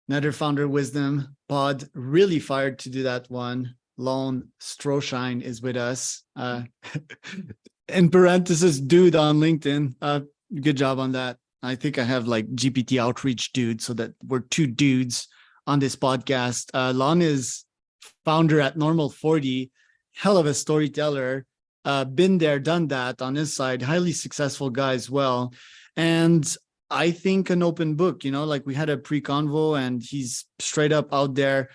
Another Founder Wisdom pod. Really fired to do that one. Lon Stroschein is with us. In parenthesis, dude on LinkedIn. Good job on that. I think I have like GPT outreach dude, so that we're two dudes on this podcast. Lon is founder at Normal40, hell of a storyteller. Been there, done that on his side. Highly successful guy as well. And I think an open book, like we had a pre-convo and he's straight up out there.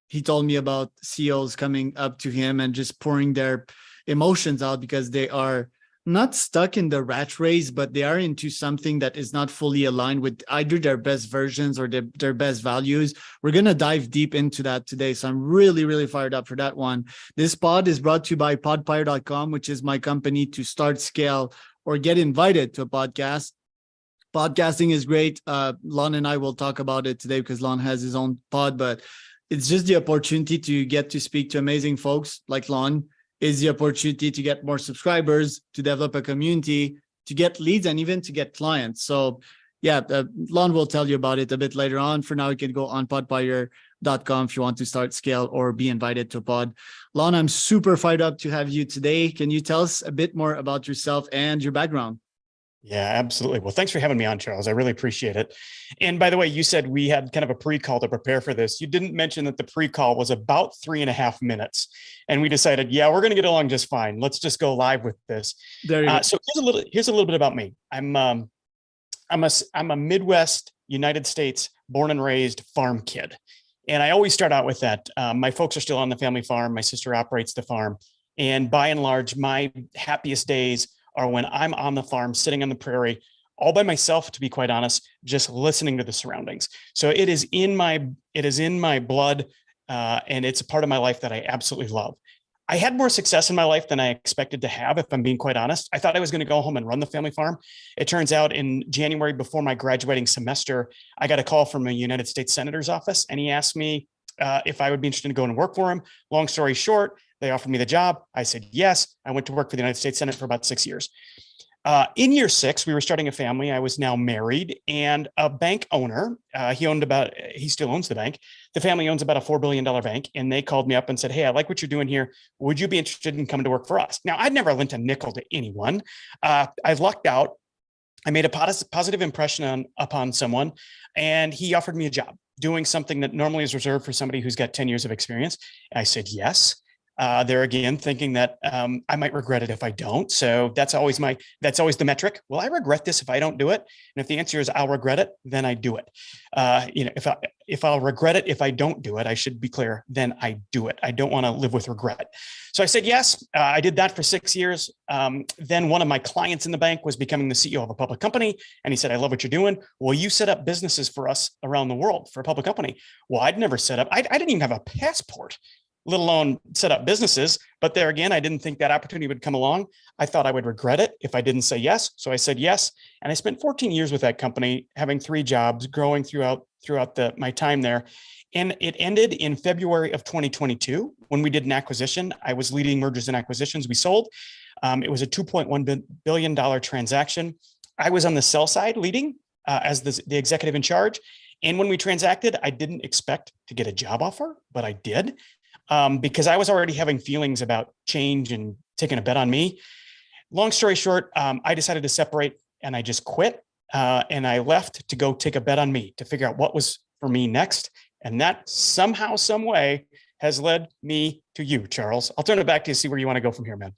He told me about CEOs coming up to him and just pouring their emotions out because they are not stuck in the rat race, but they are into something that is not fully aligned with either their best versions or their best values. We're going to dive deep into that today. So I'm really, really fired up for that one. This pod is brought to you by podpire.com, which is my company to start, scale, or get invited to a podcast. Podcasting is great. Lon and I will talk about it today because Lon has his own pod, but it's just the opportunity to get to speak to amazing folks like Lon, is the opportunity to get more subscribers, to develop a community, to get leads, and even to get clients. So yeah, Lon will tell you about it a bit later on. For now, you can go on podpire.com if you want to start, scale, or be invited to a pod. Lon, I'm super fired up to have you today. Can you tell us a bit more about yourself and your background? Yeah, absolutely. Well, thanks for having me on, Charles. I really appreciate it. And by the way, you said we had kind of a pre-call to prepare for this. You didn't mention that the pre-call was about 3.5 minutes. And we decided, yeah, we're going to get along just fine. Let's just go live with this. So here's a little bit about me. I'm a Midwest United States born and raised farm kid. And I always start out with that. My folks are still on the family farm. My sister operates the farm. And by and large, my happiest days are when I'm on the farm, sitting on the prairie, all by myself, to be quite honest, just listening to the surroundings. So it is in my blood, and it's a part of my life that I absolutely love. I had more success in my life than I expected to have, if I'm being quite honest. I thought I was going to go home and run the family farm. It turns out in January, before my graduating semester, I got a call from a United States Senator's office, and he asked me if I would be interested in going to work for him. Long story short, they offered me the job. I said yes. I went to work for the United States Senate for about 6 years. In year 6, we were starting a family. I was now married, and a bank owner, he still owns the bank. The family owns about a $4 billion bank. And they called me up and said, hey, I like what you're doing here. Would you be interested in coming to work for us? Now, I'd never lent a nickel to anyone. I lucked out. I made a positive impression upon someone, and he offered me a job doing something that normally is reserved for somebody who's got 10 years of experience. I said yes. There again, thinking that I might regret it if I don't. So that's always the metric. Will I regret this if I don't do it? And if the answer is I'll regret it, then I do it. If I'll regret it if I don't do it, I should be clear, then I do it. I don't want to live with regret. So I said yes. I did that for 6 years. Then one of my clients in the bank was becoming the CEO of a public company, and he said, I love what you're doing. Well, you set up businesses for us around the world for a public company. Well, I'd never set up. I didn't even have a passport, let alone set up businesses. But there again, I didn't think that opportunity would come along. I thought I would regret it if I didn't say yes. So I said yes. And I spent 14 years with that company, having 3 jobs, growing throughout my time there. And it ended in February of 2022 when we did an acquisition. I was leading mergers and acquisitions. We sold. It was a $2.1 billion transaction. I was on the sell side leading as the executive in charge. And when we transacted, I didn't expect to get a job offer, but I did. Because I was already having feelings about change and taking a bet on me. Long story short, I decided to separate, and I just quit. And I left to go take a bet on me to figure out what was for me next. And that somehow, some way has led me to you, Charles. I'll turn it back to you to see where you want to go from here, man.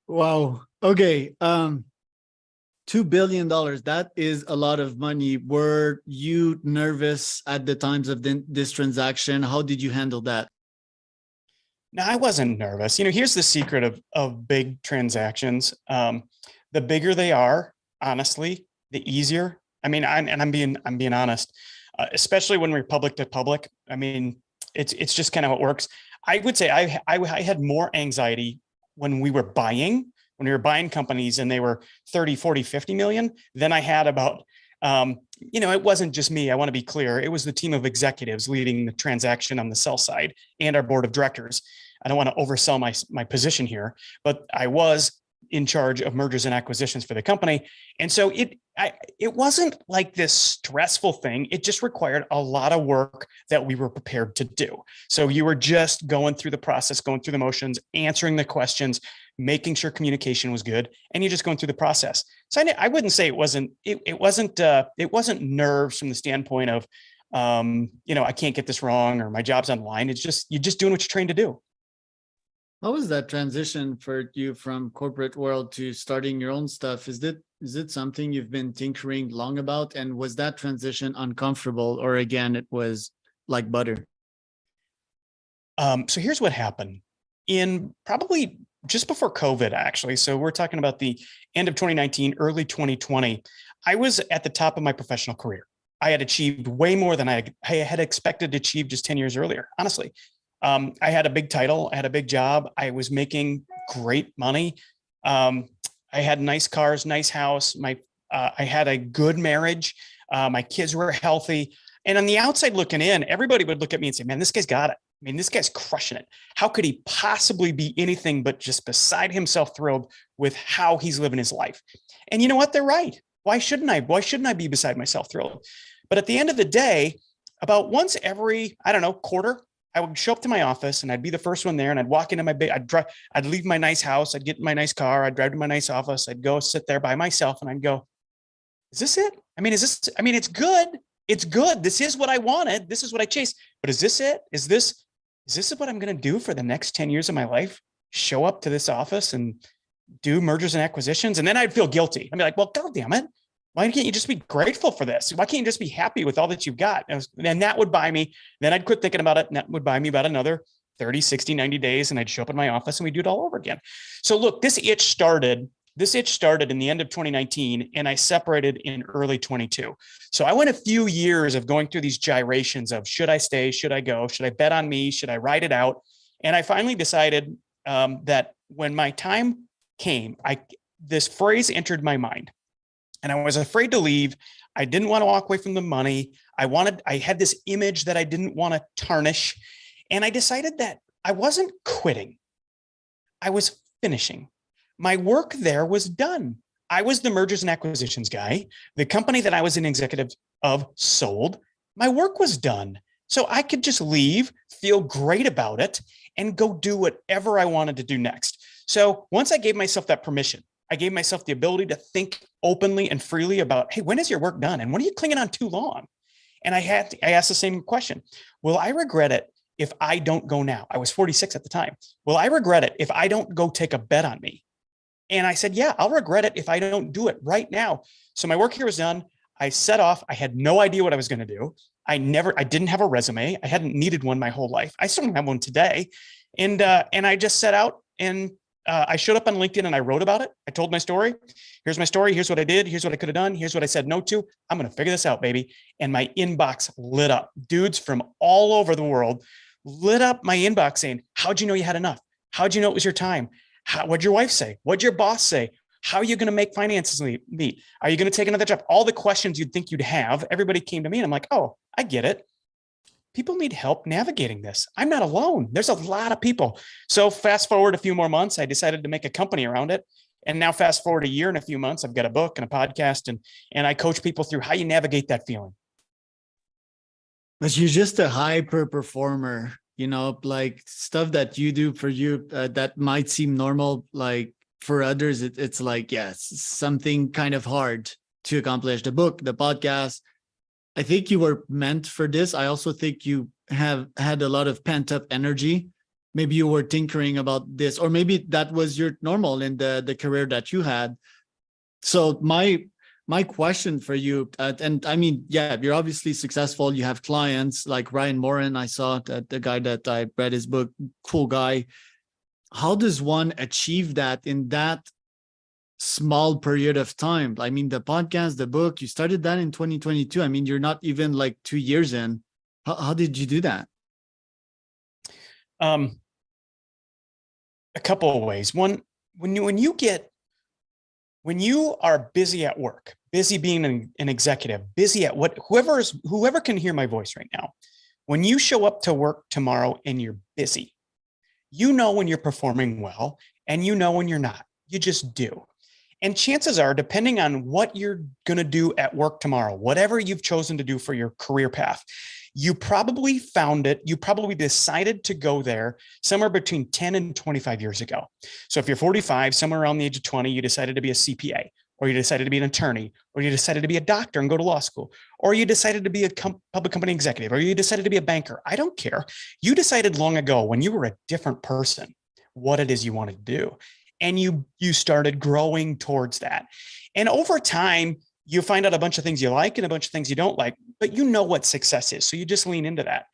Wow. Okay. $2 billion. That is a lot of money. Were you nervous at the times of this transaction? How did you handle that? No, I wasn't nervous. Here's the secret of big transactions. The bigger they are, honestly, the easier. I mean, I'm being honest, especially when we're public to public. I mean, it's just kind of how it works. I would say I had more anxiety when we were buying companies and they were 30, 40, 50 million than I had about, it wasn't just me. I want to be clear. It was the team of executives leading the transaction on the sell side and our board of directors. I don't want to oversell my position here, but I was in charge of mergers and acquisitions for the company. And so it wasn't like this stressful thing. It just required a lot of work that we were prepared to do. So you were just going through the process, going through the motions, answering the questions, making sure communication was good, and you're just going through the process. So I wouldn't say it wasn't nerves from the standpoint of, I can't get this wrong or my job's online. It's just, you're just doing what you're trained to do. How was that transition for you from corporate world to starting your own stuff? Is it something you've been tinkering long about? And was that transition uncomfortable, or again, it was like butter? So here's what happened in probably just before COVID, actually. So we're talking about the end of 2019, early 2020. I was at the top of my professional career. I had achieved way more than I had expected to achieve just 10 years earlier, honestly. I had a big title. I had a big job. I was making great money. I had nice cars, nice house. I had a good marriage. My kids were healthy. And on the outside looking in, everybody would look at me and say, man, this guy's got it. I mean, this guy's crushing it. How could he possibly be anything but just beside himself thrilled with how he's living his life? And you know what? They're right. Why shouldn't I? Why shouldn't I be beside myself thrilled? But at the end of the day, about once every, quarter, I would show up to my office and I'd be the first one there, and I'd walk into my big, I'd leave my nice house. I'd get in my nice car. I'd drive to my nice office. I'd go sit there by myself and I'd go, is this it? It's good. It's good. This is what I wanted. This is what I chased. But is this it? Is this what I'm going to do for the next 10 years of my life? Show up to this office and do mergers and acquisitions. And then I'd feel guilty. I'd be like, well, God damn it. Why can't you just be grateful for this? Why can't you just be happy with all that you've got? And that would buy me. Then I'd quit thinking about it. And that would buy me about another 30, 60, 90 days. And I'd show up in my office and we'd do it all over again. So look, this itch started in the end of 2019, and I separated in early 22. So I went a few years of going through these gyrations of, should I stay? Should I go? Should I bet on me? Should I ride it out? And I finally decided that when my time came, this phrase entered my mind. And I was afraid to leave. I didn't want to walk away from the money. I had this image that I didn't want to tarnish. And I decided that I wasn't quitting. I was finishing. My work there was done. I was the mergers and acquisitions guy. The company that I was an executive of sold. My work was done. So I could just leave, feel great about it, and go do whatever I wanted to do next. So once I gave myself that permission, I gave myself the ability to think openly and freely about, hey, when is your work done? And when are you clinging on too long? And I asked the same question. Will I regret it if I don't go now? I was 46 at the time. Will I regret it if I don't go take a bet on me? And I said, yeah, I'll regret it if I don't do it right now. So my work here was done. I set off. I had no idea what I was going to do. I didn't have a resume. I hadn't needed one my whole life. I still don't have one today. And I just set out, and I showed up on LinkedIn and I wrote about it. I told my story. Here's my story. Here's what I did. Here's what I could have done. Here's what I said no to. I'm going to figure this out, baby. And my inbox lit up. Dudes from all over the world lit up my inbox saying, how'd you know you had enough? How'd you know it was your time? What'd your wife say? What'd your boss say? How are you going to make finances meet? Are you going to take another job? All the questions you'd think you'd have, everybody came to me and I'm like, oh, I get it. People need help navigating this. I'm not alone. There's a lot of people. So fast forward a few more months, I decided to make a company around it. And now fast forward a year and a few months, I've got a book and a podcast, and I coach people through how you navigate that feeling. But you're just a hyper performer, like stuff that you do for you that might seem normal, like for others, it's like, yes, something kind of hard to accomplish. The book, the podcast, I think you were meant for this. I also think you have had a lot of pent up energy. Maybe you were tinkering about this, or maybe that was your normal in the career that you had. So my question for you, and I mean, yeah, you're obviously successful. You have clients like Ryan Morin. I saw that the guy that I read his book, cool guy. How does one achieve that in that small period of time? I mean, the podcast, the book, you started that in 2022. I mean, you're not even like 2 years in. How did you do that? A couple of ways. One, when you are busy at work, busy being an executive, busy at whoever can hear my voice right now, when you show up to work tomorrow and you're busy, you know when you're performing well and you know when you're not. You just do. And chances are, depending on what you're going to do at work tomorrow, whatever you've chosen to do for your career path, you probably found it. You probably decided to go there somewhere between 10 and 25 years ago. So if you're 45, somewhere around the age of 20, you decided to be a CPA, or you decided to be an attorney, or you decided to be a doctor and go to law school, or you decided to be a public company executive, or you decided to be a banker. I don't care. You decided long ago when you were a different person what it is you wanted to do. And you started growing towards that. And over time, you find out a bunch of things you like and a bunch of things you don't like, but you know what success is. So you just lean into that.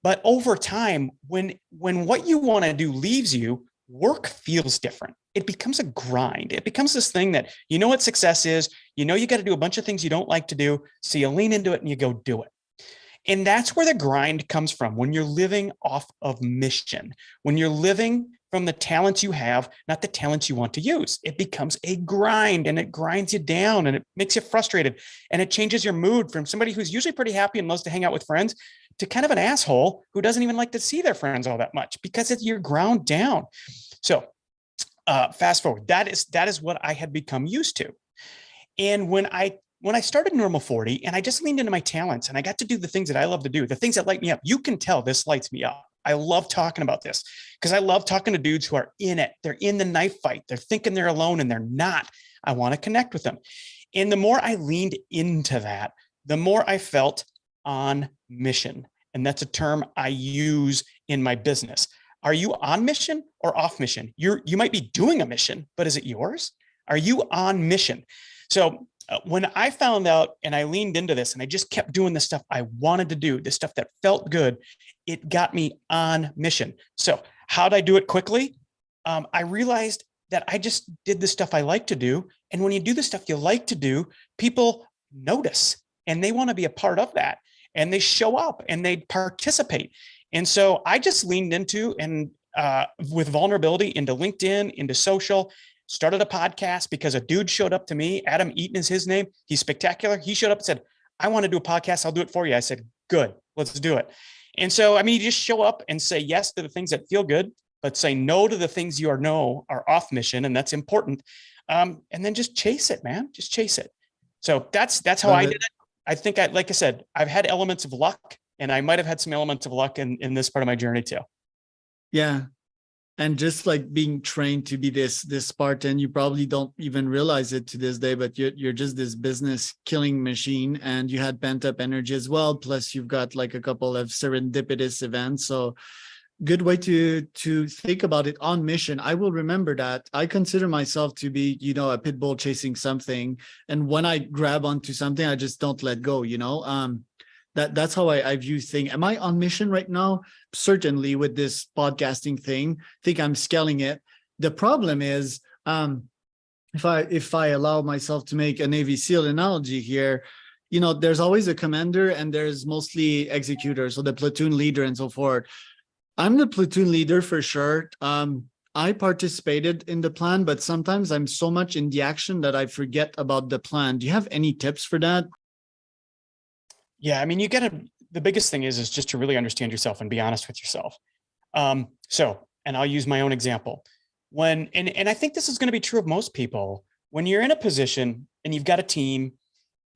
But over time, when what you want to do leaves you, work feels different. It becomes a grind. It becomes this thing that you know what success is. You know you got to do a bunch of things you don't like to do. So you lean into it and you go do it. And that's where the grind comes from, when you're living off of mission, when you're living from the talents you have, not the talents you want to use. It becomes a grind, and it grinds you down, and it makes you frustrated, and it changes your mood from somebody who's usually pretty happy and loves to hang out with friends to kind of an asshole who doesn't even like to see their friends all that much because you're ground down. So fast forward, that is what I had become used to. And when I started Normal40 and I just leaned into my talents and I got to do the things that I love to do, the things that light me up, you can tell this lights me up. I love talking about this because I love talking to dudes who are in it. They're in the knife fight. They're thinking they're alone and they're not. I want to connect with them. And the more I leaned into that, the more I felt on mission. And that's a term I use in my business. Are you on mission or off mission? You might be doing a mission, but is it yours? Are you on mission? So when I found out and I leaned into this and I just kept doing the stuff I wanted to do, the stuff that felt good, it got me on mission. So how did I do it quickly? I realized that I just did the stuff I like to do. And when you do the stuff you like to do, people notice and they want to be a part of that. And they show up and they participate. And so I just leaned into and with vulnerability into LinkedIn, into social, started a podcast because a dude showed up to me. Adam Eaton is his name. He's spectacular. He showed up and said, I want to do a podcast. I'll do it for you. I said, good, let's do it. And so, I mean, you just show up and say yes to the things that feel good, but say no to the things you are off mission. And that's important. And then just chase it, man. Just chase it. So that's how I did it. I think like I said, I've had elements of luck, and I might've had some elements of luck in this part of my journey too. Yeah. And just like being trained to be this Spartan, you probably don't even realize it to this day, but you're just this business killing machine, and you had pent up energy as well. Plus you've got like a couple of serendipitous events. So good way to think about it, on mission. I will remember that. I consider myself to be, a pit bull chasing something. And when I grab onto something, I just don't let go, That's how I view things. Am I on mission right now? Certainly with this podcasting thing. I think I'm scaling it. The problem is, if I allow myself to make a Navy SEAL analogy here, there's always a commander and there's mostly executors, so the platoon leader and so forth. I'm the platoon leader for sure. I participated in the plan, but sometimes I'm so much in the action that I forget about the plan. Do you have any tips for that? Yeah, I mean, the biggest thing is just to really understand yourself and be honest with yourself. And I'll use my own example. And I think this is going to be true of most people. When you're in a position and you've got a team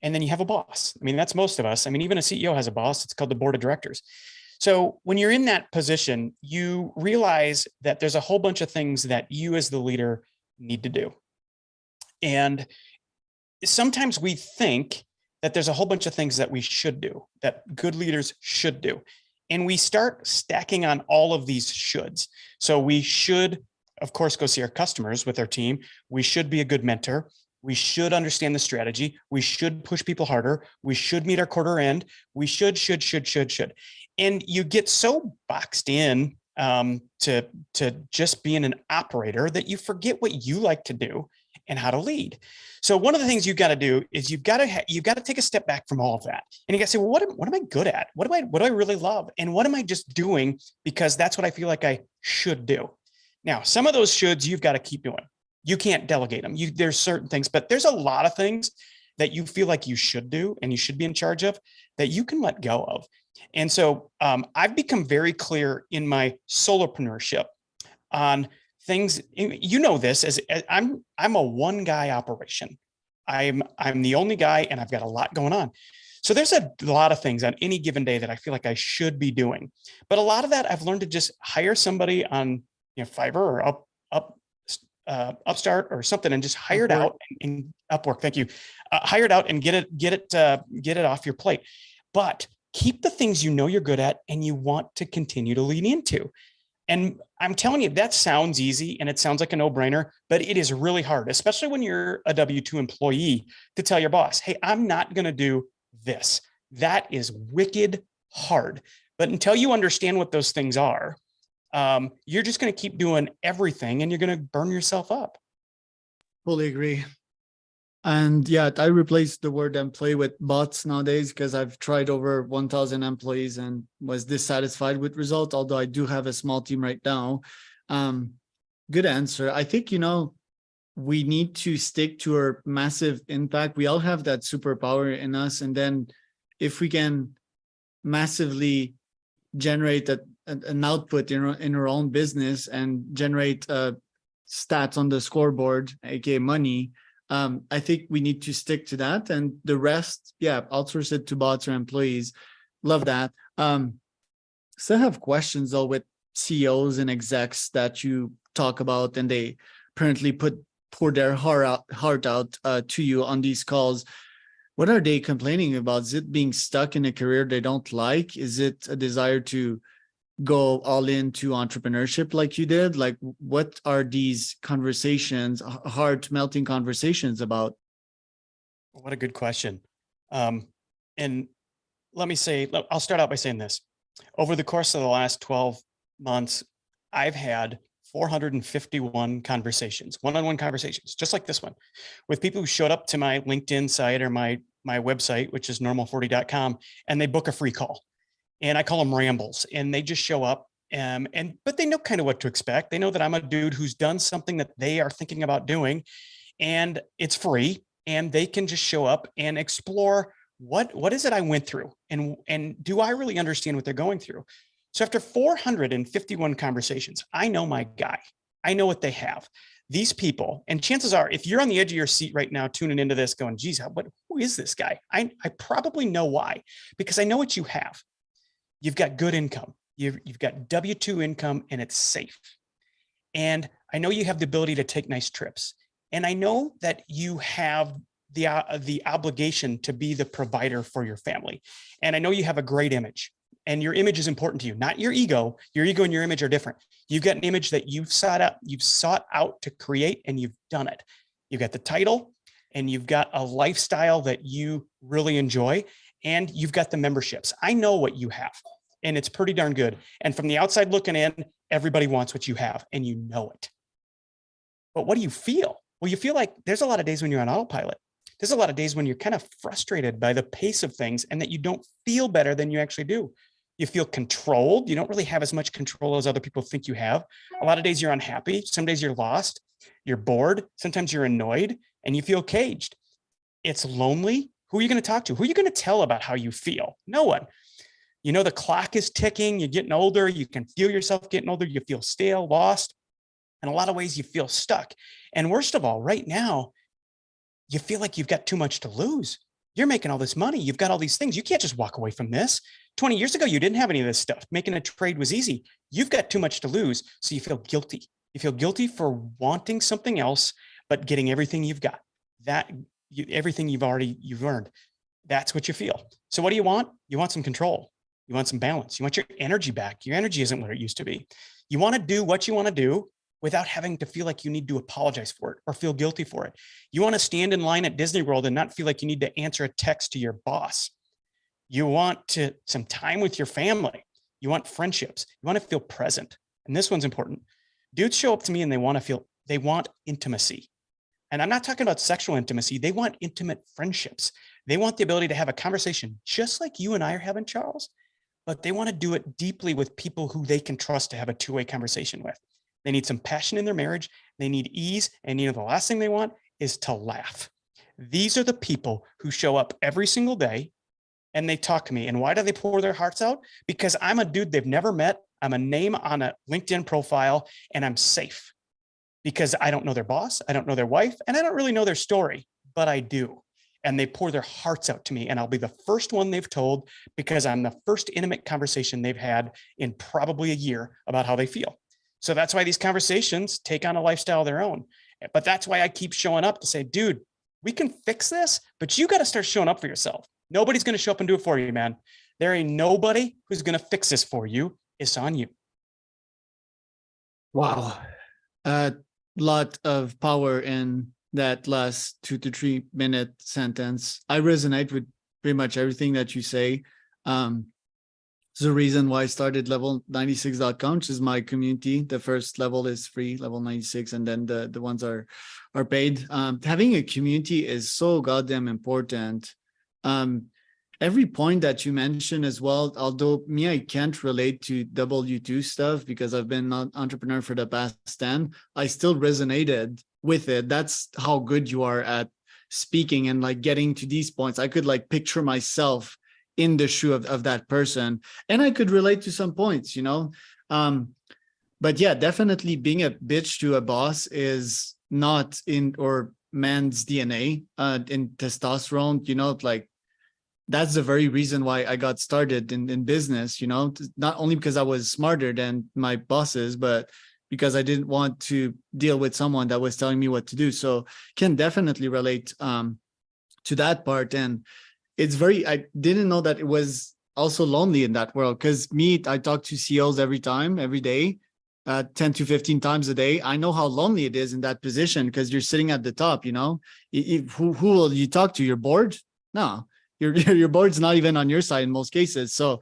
and then you have a boss, I mean, that's most of us. I mean, even a CEO has a boss. It's called the board of directors. So when you're in that position, you realize that there's a whole bunch of things that you as the leader need to do. And sometimes we think that there's a whole bunch of things that we should do, that good leaders should do. And we start stacking on all of these shoulds. So we should, of course, go see our customers with our team. We should be a good mentor. We should understand the strategy. We should push people harder. We should meet our quarter end. We should. And you get so boxed in to just being an operator that you forget what you like to do and how to lead. So one of the things you've got to do is you've got to take a step back from all of that. And you got to say, well, what am I good at? What do I really love? And what am I just doing because that's what I feel like I should do? Now, some of those shoulds you've got to keep doing. You can't delegate them. There's certain things, but there's a lot of things that you feel like you should do and you should be in charge of that you can let go of. And so I've become very clear in my solopreneurship on things, you know, this as I'm a one guy operation. I'm the only guy and I've got a lot going on. So there's a lot of things on any given day that I feel like I should be doing. But a lot of that I've learned to just hire somebody on, Fiverr or Upstart or something and just hire it out and Upwork. Thank you. Hire it out and get it off your plate. But keep the things you know you're good at and you want to continue to lean into. And I'm telling you, that sounds easy and it sounds like a no-brainer, but it is really hard, especially when you're a W-2 employee, to tell your boss, hey, I'm not going to do this. That is wicked hard. But until you understand what those things are, you're just going to keep doing everything and you're going to burn yourself up. Fully agree. And yeah, I replaced the word employee with bots nowadays because I've tried over 1,000 employees and was dissatisfied with results, although I do have a small team right now. Good answer. I think, we need to stick to our massive impact. We all have that superpower in us. And then if we can massively generate an output in our own business and generate stats on the scoreboard, aka money, I think we need to stick to that, and the rest, outsource it to bots or employees. Love that. Still have questions though with CEOs and execs that you talk about, and they apparently pour their heart out to you on these calls. What are they complaining about? Is it being stuck in a career they don't like? Is it a desire to go all into entrepreneurship like you did? Like, what are these conversations, heart melting conversations about? What a good question. And I'll start out by saying this. Over the course of the last 12 months, I've had 451 conversations, one-on-one conversations, just like this one, with people who showed up to my LinkedIn site or my website, which is normal40.com, and they book a free call. And I call them rambles, and they just show up but they know kind of what to expect. They know that I'm a dude who's done something that they are thinking about doing, and it's free, and they can just show up and explore what is it I went through, and do I really understand what they're going through? So after 451 conversations, I know my guy. I know what they have. These people, and chances are, if you're on the edge of your seat right now, tuning into this going, geez, who is this guy? I probably know why, because I know what you have. You've got good income. You've got W-2 income, and it's safe. And I know you have the ability to take nice trips. And I know that you have the obligation to be the provider for your family. And I know you have a great image, and your image is important to you, not your ego. Your ego and your image are different. You've got an image that you've sought out to create, and you've done it. You've got the title, and you've got a lifestyle that you really enjoy, and you've got the memberships. I know what you have, and it's pretty darn good. And from the outside looking in, everybody wants what you have, and you know it. But what do you feel? Well, you feel like there's a lot of days when you're on autopilot. There's a lot of days when you're kind of frustrated by the pace of things and that you don't feel better than you actually do. You feel controlled. You don't really have as much control as other people think you have. A lot of days you're unhappy. Some days you're lost. You're bored. Sometimes you're annoyed, and you feel caged. It's lonely. Who are you going to talk to? Who are you going to tell about how you feel? No one. The clock is ticking. You're getting older. You can feel yourself getting older. You feel stale, lost. In a lot of ways, you feel stuck. And worst of all, right now, you feel like you've got too much to lose. You're making all this money. You've got all these things. You can't just walk away from this. 20 years ago, you didn't have any of this stuff. Making a trade was easy. You've got too much to lose. So you feel guilty. You feel guilty for wanting something else, but getting everything you've got. Everything you've earned. That's what you feel. So what do you want? You want some control. You want some balance. You want your energy back. Your energy isn't what it used to be. You want to do what you want to do without having to feel like you need to apologize for it or feel guilty for it. You want to stand in line at Disney World and not feel like you need to answer a text to your boss. You want some time with your family. You want friendships. You want to feel present. And this one's important. Dudes show up to me and they want intimacy. And I'm not talking about sexual intimacy. They want intimate friendships. They want the ability to have a conversation just like you and I are having, Charles, but they want to do it deeply with people who they can trust to have a two-way conversation with. They need some passion in their marriage. They need ease. And the last thing they want is to laugh. These are the people who show up every single day and they talk to me. And why do they pour their hearts out? Because I'm a dude they've never met. I'm a name on a LinkedIn profile, and I'm safe. because I don't know their boss, I don't know their wife, and I don't really know their story, but I do. And they pour their hearts out to me, and I'll be the first one they've told because I'm the first intimate conversation they've had in probably a year about how they feel. So that's why these conversations take on a lifestyle of their own. But that's why I keep showing up to say, dude, we can fix this, but you got to start showing up for yourself. Nobody's going to show up and do it for you, man. There ain't nobody who's going to fix this for you. It's on you. Wow. A lot of power in that last 2 to 3 minute sentence. I resonate with pretty much everything that you say. It's the reason why I started level96.com, which is my community. The first level is free, level 96, and then the ones are paid. Having a community is so goddamn important. Every point that you mentioned as well, although me, I can't relate to W2 stuff because I've been an entrepreneur for the past 10, I still resonated with it. That's how good you are at speaking and like getting to these points. I could like picture myself in the shoe of that person, and I could relate to some points, you know? But yeah, definitely being a bitch to a boss is not in or man's DNA, in testosterone, you know, like that's the very reason why I got started in business, you know, not only because I was smarter than my bosses, but because I didn't want to deal with someone that was telling me what to do. So can definitely relate to that part. And it's very, I didn't know that it was also lonely in that world, because me, I talk to CEOs every day, 10 to 15 times a day. I know how lonely it is in that position because you're sitting at the top, you know. Who will you talk to? Your board? No, your board's not even on your side in most cases. So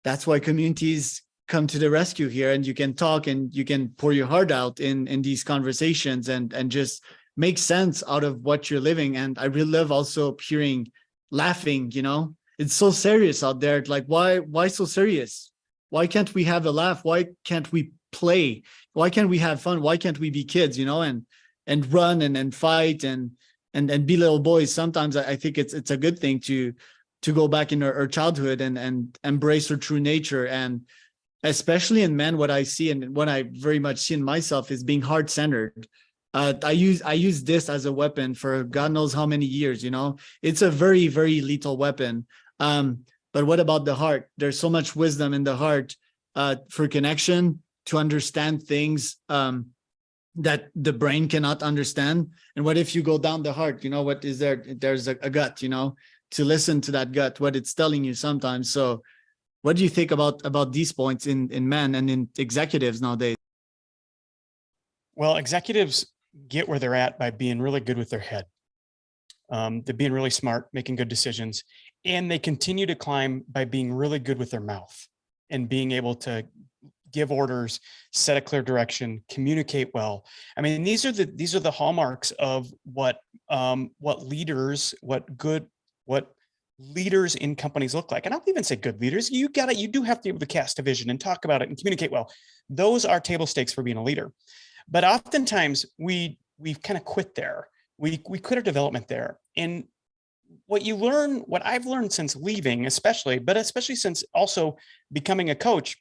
that's why communities come to the rescue here, and you can talk and you can pour your heart out in these conversations and just make sense out of what you're living. And I really love also hearing laughing, you know. It's so serious out there. Like, why so serious? Why can't we have a laugh? Why can't we play? Why can't we have fun? Why can't we be kids, you know, and run and fight and be little boys? Sometimes I think it's a good thing to go back in our childhood and embrace our true nature. And especially in men, what I see and what I very much see in myself is being heart-centered. I use this as a weapon for God knows how many years, you know. It's a very, very lethal weapon. But what about the heart? There's so much wisdom in the heart for connection, to understand things that the brain cannot understand. And what if you go down the heart? You know, what is there? There's a gut, you know, to listen to that gut, what it's telling you sometimes. So what do you think about these points in men and in executives nowadays? Well, executives get where they're at by being really good with their head. They're being really smart, making good decisions, and they continue to climb by being really good with their mouth and being able to give orders, set a clear direction, communicate well. I mean, these are the hallmarks of what leaders in companies look like. And I'll even say good leaders. You do have to be able to cast a vision and talk about it and communicate well. Those are table stakes for being a leader. But oftentimes we've kind of quit there. We quit our development there. And what I've learned since leaving, especially since also becoming a coach,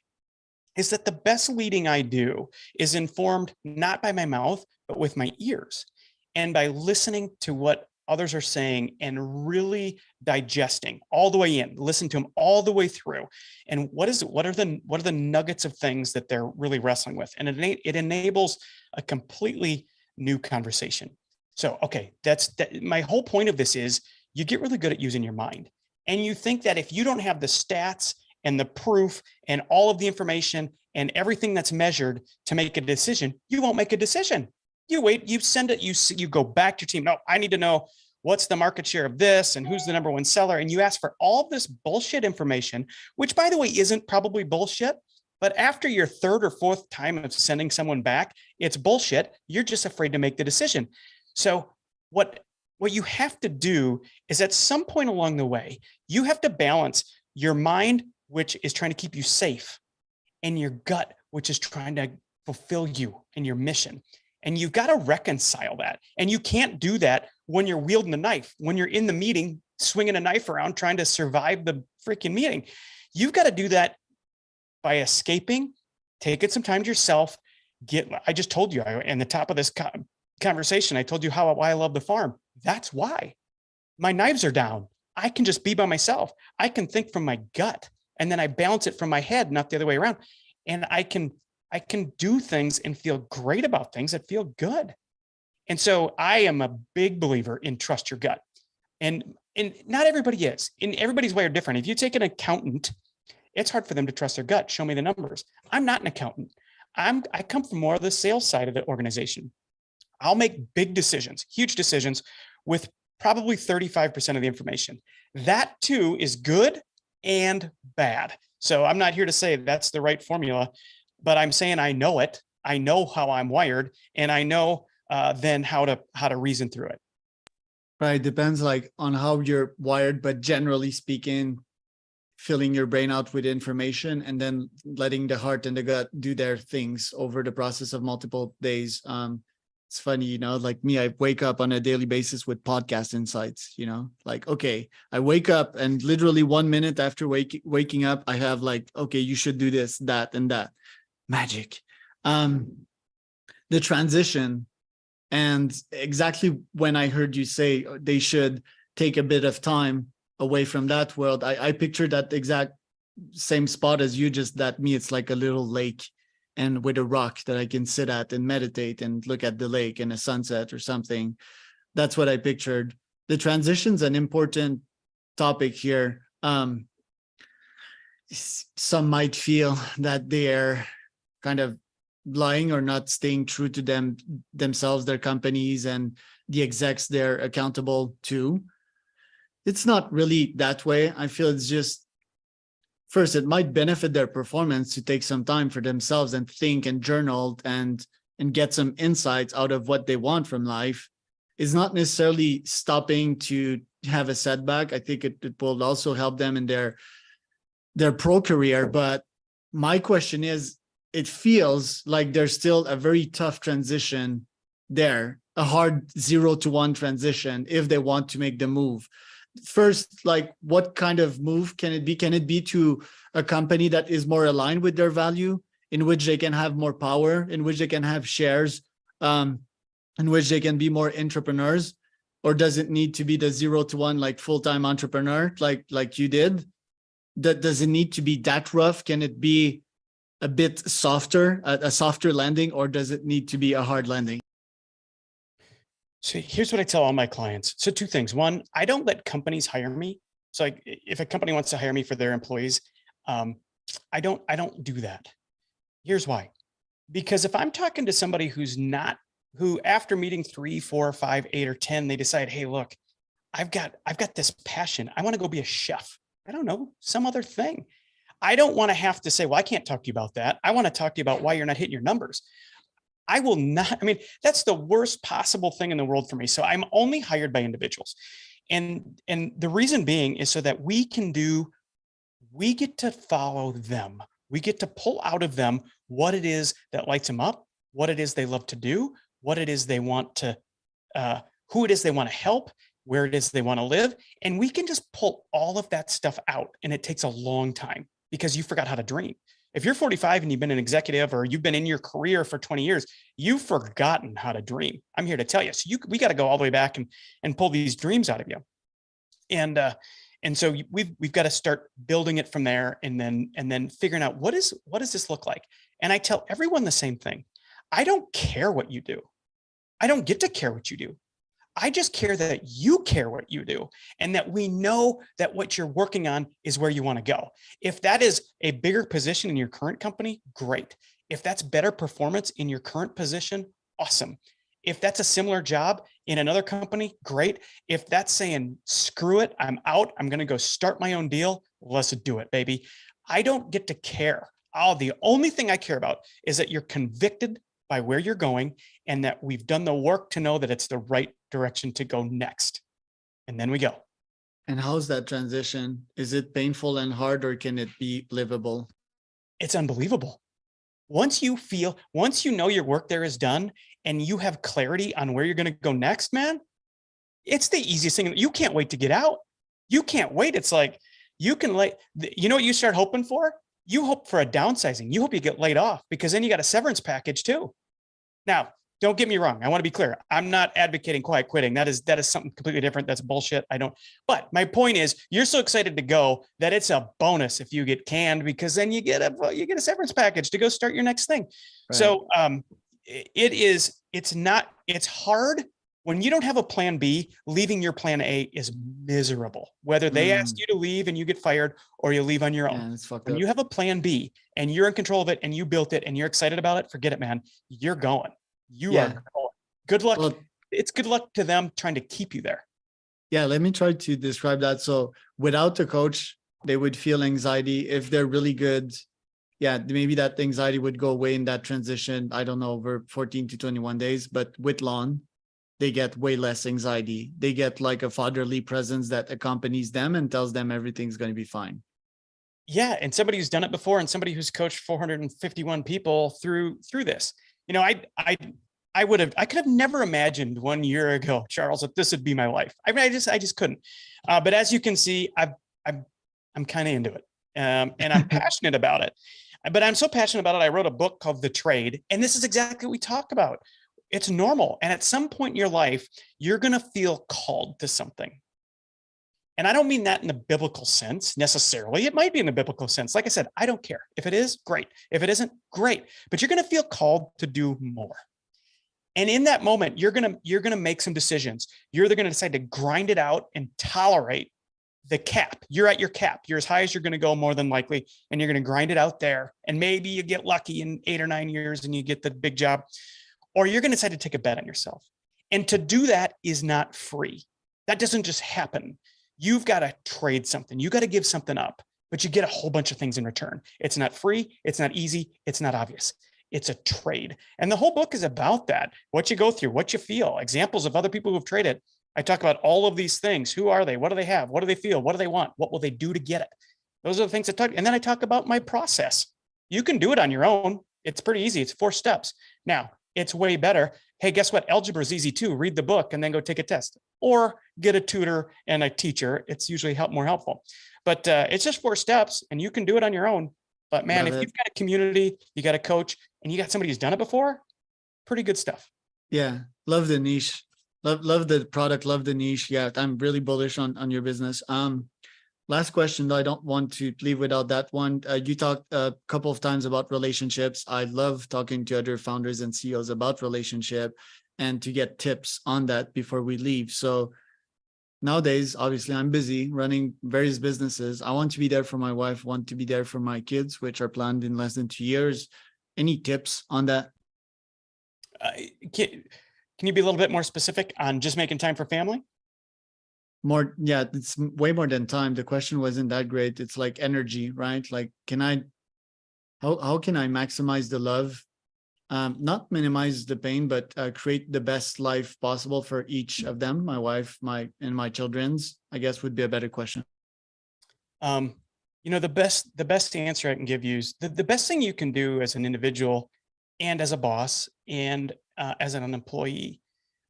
is that the best leading I do is informed not by my mouth, but with my ears, and by listening to what others are saying and really digesting all the way in, listen to them all the way through. And what are the nuggets of things that they're really wrestling with? And it enables a completely new conversation. So, okay, my whole point of this is you get really good at using your mind. And you think that if you don't have the stats and the proof and all of the information and everything that's measured to make a decision, you won't make a decision. You wait, you send it, you go back to your team. No, I need to know what's the market share of this and who's the number one seller. And you ask for all this bullshit information, which by the way, isn't probably bullshit, but after your third or fourth time of sending someone back, it's bullshit. You're just afraid to make the decision. So what you have to do is at some point along the way, you have to balance your mind, which is trying to keep you safe, and your gut, which is trying to fulfill you and your mission. And you've got to reconcile that. And you can't do that when you're wielding a knife, when you're in the meeting, swinging a knife around, trying to survive the freaking meeting. You've got to do that by escaping, taking some time to yourself, I just told you in the top of this conversation, I told you why I love the farm. That's why. My knives are down. I can just be by myself. I can think from my gut, and then I balance it from my head, not the other way around. And I can do things and feel great about things that feel good. And so I am a big believer in trust your gut. And not everybody is. And everybody's wired different. If you take an accountant, it's hard for them to trust their gut. Show me the numbers. I'm not an accountant. I come from more of the sales side of the organization. I'll make big decisions, huge decisions with probably 35% of the information. That too is good and bad. So I'm not here to say that's the right formula, but I'm saying I know it. I know how I'm wired, and I know then how to reason through it. Right. Depends like on how you're wired, but generally speaking, filling your brain out with information and then letting the heart and the gut do their things over the process of multiple days. It's funny, you know, like me, I wake up on a daily basis with podcast insights, you know, like, okay, I wake up and literally 1 minute after waking up, I have like, okay, you should do this, that, and that. Magic. The transition. And exactly when I heard you say they should take a bit of time away from that world, I pictured that exact same spot as you, just that me, it's like a little lake and with a rock that I can sit at and meditate and look at the lake and a sunset or something. That's what I pictured. The transition's an important topic here. Some might feel that they're kind of lying or not staying true to themselves, their companies, and the execs they're accountable to. It's not really that way. I feel it's just, first, it might benefit their performance to take some time for themselves and think and journal and get some insights out of what they want from life. It's not necessarily stopping to have a setback. I think it will also help them in their pro career. But my question is, it feels like there's still a very tough transition there, a hard 0 to 1 transition if they want to make the move. First, like, what kind of move can it be? Can it be to a company that is more aligned with their value, in which they can have more power, in which they can have shares, in which they can be more entrepreneurs? Or does it need to be the 0 to 1, like full-time entrepreneur, like you did? Does it need to be that rough? Can it be a bit softer, a softer landing, or does it need to be a hard landing? So here's what I tell all my clients. So 2 things. One, I don't let companies hire me. So like, if a company wants to hire me for their employees, I don't do that. Here's why. Because if I'm talking to somebody who after meeting 3, 4, 5, 8, or 10, they decide, hey, look, I've got this passion. I want to go be a chef. I don't know, some other thing. I don't want to have to say, well, I can't talk to you about that. I want to talk to you about why you're not hitting your numbers. I will not, I mean, that's the worst possible thing in the world for me. So I'm only hired by individuals. And the reason being is so that we get to follow them. We get to pull out of them what it is that lights them up, what it is they love to do, what it is they want to, who it is they want to help, where it is they want to live. And we can just pull all of that stuff out. And it takes a long time because you forgot how to dream. If you're 45 and you've been an executive or you've been in your career for 20 years, you've forgotten how to dream. I'm here to tell you. So we got to go all the way back and pull these dreams out of you. And so we've got to start building it from there, and then figuring out what does this look like? And I tell everyone the same thing. I don't care what you do. I don't get to care what you do. I just care that you care what you do, and that we know that what you're working on is where you want to go. If that is a bigger position in your current company, great. If that's better performance in your current position, awesome. If that's a similar job in another company, great. If that's saying, screw it, I'm out, I'm going to go start my own deal, let's do it, baby. I don't get to care. The only thing I care about is that you're convicted by where you're going, and that we've done the work to know that it's the right direction to go next. And then we go. And how's that transition? Is it painful and hard, or can it be livable? It's unbelievable. Once you know your work there is done and you have clarity on where you're going to go next, man, it's the easiest thing. You can't wait to get out. You can't wait. It's like, you know what you start hoping for? you hope for a downsizing. You hope you get laid off because then you got a severance package too. Now, don't get me wrong. I want to be clear. I'm not advocating quiet quitting. That is something completely different. That's bullshit. But my point is, you're so excited to go that it's a bonus if you get canned, because then you get a severance package to go start your next thing. Right. So it's hard when you don't have a plan B. Leaving your plan A is miserable, whether they ask you to leave and you get fired or you leave on your own. When you have a plan B and you're in control of it and you built it and you're excited about it, forget it, man. You're going. You are going. Good luck. Well, it's good luck to them trying to keep you there. Yeah, let me try to describe that. So without the coach, they would feel anxiety. If they're really good, yeah, maybe that anxiety would go away in that transition, I don't know, over 14 to 21 days. But with Lon, they get way less anxiety. They get like a fatherly presence that accompanies them and tells them everything's going to be fine. Yeah, and somebody who's done it before, and somebody who's coached 451 people through this. You know, I could have never imagined 1 year ago, Charles, that this would be my life. I mean, I just couldn't. But as you can see, I'm kind of into it, and I'm passionate about it. But I'm so passionate about it, I wrote a book called The Trade, and this is exactly what we talk about. It's normal, and at some point in your life, you're going to feel called to something. And I don't mean that in the biblical sense necessarily. It might be in the biblical sense. Like I said, I don't care. If it is, great. If it isn't, great. But you're going to feel called to do more. And in that moment, you're going to make some decisions. You're either going to decide to grind it out and tolerate the cap. You're at your cap. You're as high as you're going to go, more than likely, and you're going to grind it out there. And maybe you get lucky in 8 or 9 years and you get the big job. Or you're going to decide to take a bet on yourself. And to do that is not free. That doesn't just happen. You've got to trade something. You got to give something up, but you get a whole bunch of things in return. It's not free. It's not easy. It's not obvious. It's a trade. And the whole book is about that. What you go through, what you feel, examples of other people who've traded. I talk about all of these things. Who are they? What do they have? What do they feel? What do they want? What will they do to get it? Those are the things I talk. And then I talk about my process. You can do it on your own. It's pretty easy. It's 4 steps. Now, it's way better. Hey, guess what? Algebra is easy too. Read the book and then go take a test, or get a tutor and a teacher. It's usually more helpful, but it's just 4 steps and you can do it on your own. But man, if you've got a community, you got a coach, and you got somebody who's done it before, pretty good stuff. Yeah. Love the niche. Love the product. Love the niche. Yeah. I'm really bullish on your business. Last question, though, I don't want to leave without that one. You talked a couple of times about relationships. I love talking to other founders and CEOs about relationship and to get tips on that before we leave. So nowadays, obviously, I'm busy running various businesses. I want to be there for my wife, want to be there for my kids, which are planned in less than 2 years. Any tips on that? Can you be a little bit more specific on just making time for family? More, yeah, it's way more than time. The question wasn't that great. It's like energy, right? Like, how can I maximize the love? Not minimize the pain, but create the best life possible for each of them, my wife, and my children's, I guess, would be a better question. You know, the best answer I can give you is the best thing you can do as an individual and as a boss and as an employee,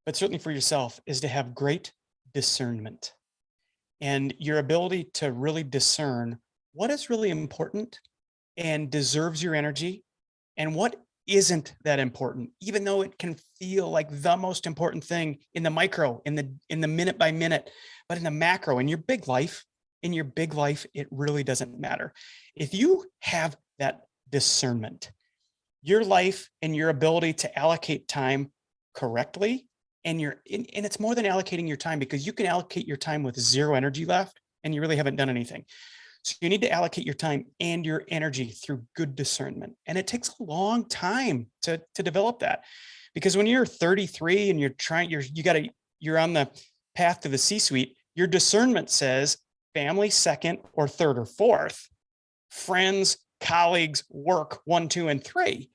but certainly for yourself, is to have great discernment and your ability to really discern what is really important and deserves your energy and what isn't that important, even though it can feel like the most important thing in the micro, in the minute by minute, but in the macro, in your big life, it really doesn't matter. If you have that discernment, your life and your ability to allocate time correctly, and it's more than allocating your time, because you can allocate your time with 0 energy left and you really haven't done anything. So you need to allocate your time and your energy through good discernment. And it takes a long time to develop that, because when you're 33 and you're on the path to the C-suite, your discernment says family second or third or fourth, friends, colleagues, work 1, 2, and 3.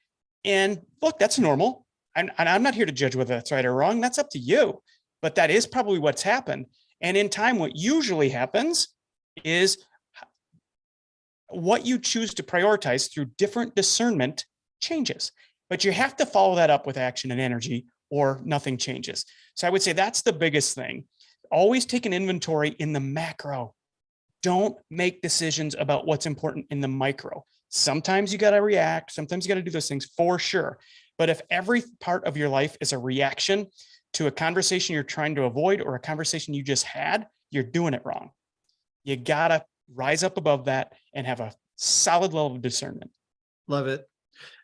And look, that's normal. And I'm not here to judge whether that's right or wrong. That's up to you. But that is probably what's happened. And in time, what usually happens is what you choose to prioritize through different discernment changes. But you have to follow that up with action and energy, or nothing changes. So I would say that's the biggest thing. Always take an inventory in the macro. Don't make decisions about what's important in the micro. Sometimes you got to react. Sometimes you got to do those things for sure. But if every part of your life is a reaction to a conversation you're trying to avoid or a conversation you just had, you're doing it wrong. You got to rise up above that and have a solid level of discernment. Love it.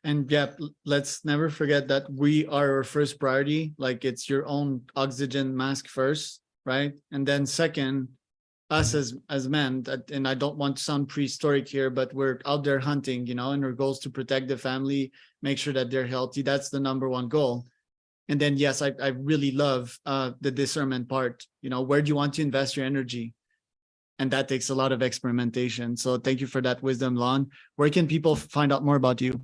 And yeah, let's never forget that we are our first priority. Like, it's your own oxygen mask first, right? And then second, us as men, and I don't want to sound prehistoric here, but we're out there hunting, and our goal is to protect the family, make sure that they're healthy. That's the number one goal. And then, yes, I really love the discernment part. Where do you want to invest your energy? And that takes a lot of experimentation. So thank you for that wisdom, Lon. Where can people find out more about you?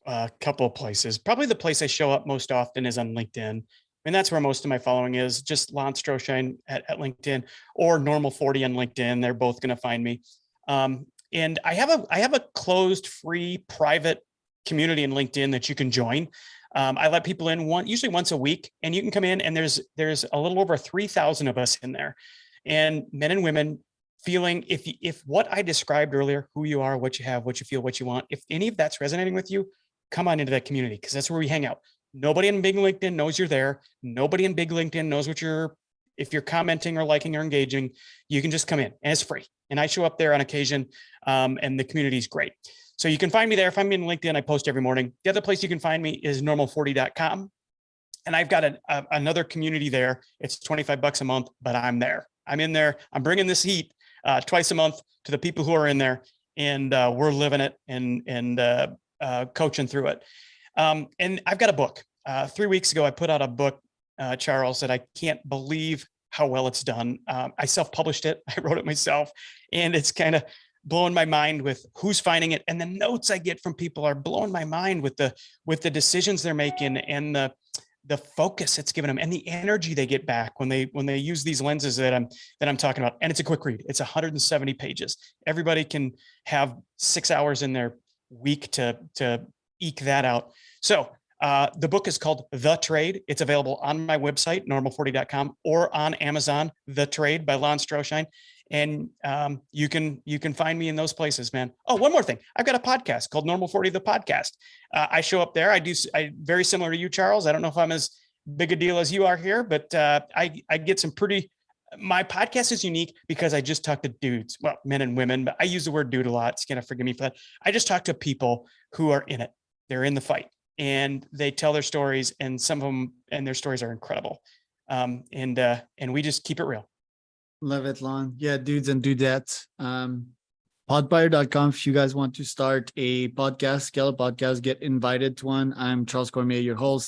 A couple of places. Probably the place I show up most often is on LinkedIn. And that's where most of my following is, just Lon Stroschein at LinkedIn, or Normal40 on LinkedIn. They're both going to find me. And I have a closed, free, private community in LinkedIn that you can join. I let people in usually once a week, and you can come in, and there's a little over 3,000 of us in there, and men and women feeling, if what I described earlier, who you are, what you have, what you feel, what you want, if any of that's resonating with you, come on into that community, because that's where we hang out. Nobody in big LinkedIn knows you're there. Nobody in big LinkedIn knows if you're commenting or liking or engaging. You can just come in, and it's free. And I show up there on occasion, and the community is great. So you can find me there. If I'm in LinkedIn, I post every morning. The other place you can find me is normal40.com. And I've got another community there. It's $25 a month, but I'm there. I'm in there. I'm bringing this heat twice a month to the people who are in there, and we're living it and coaching through it. And I've got a book. 3 weeks ago, I put out a book, Charles, that I can't believe how well it's done. I self-published it. I wrote it myself, and it's kind of blowing my mind with who's finding it. And the notes I get from people are blowing my mind with the decisions they're making, and the focus it's given them, and the energy they get back when they use these lenses that I'm talking about. And it's a quick read. It's 170 pages. Everybody can have 6 hours in their week to eke that out. So the book is called The Trade. It's available on my website, normal40.com, or on Amazon, The Trade by Lon Stroschein. And you can find me in those places, man. Oh, one more thing. I've got a podcast called Normal40, the podcast. I show up there. I very similar to you, Charles. I don't know if I'm as big a deal as you are here, but I get some my podcast is unique because I just talk to dudes, well, men and women, but I use the word dude a lot. So forgive me for that. I just talk to people who are in it. They're in the fight, and they tell their stories, and some of them, and their stories are incredible. And we just keep it real. Love it, Lon. Yeah, dudes and dudettes. Podbuyer.com if you guys want to start a podcast, scale a podcast, get invited to one. I'm Charles Cormier, your host.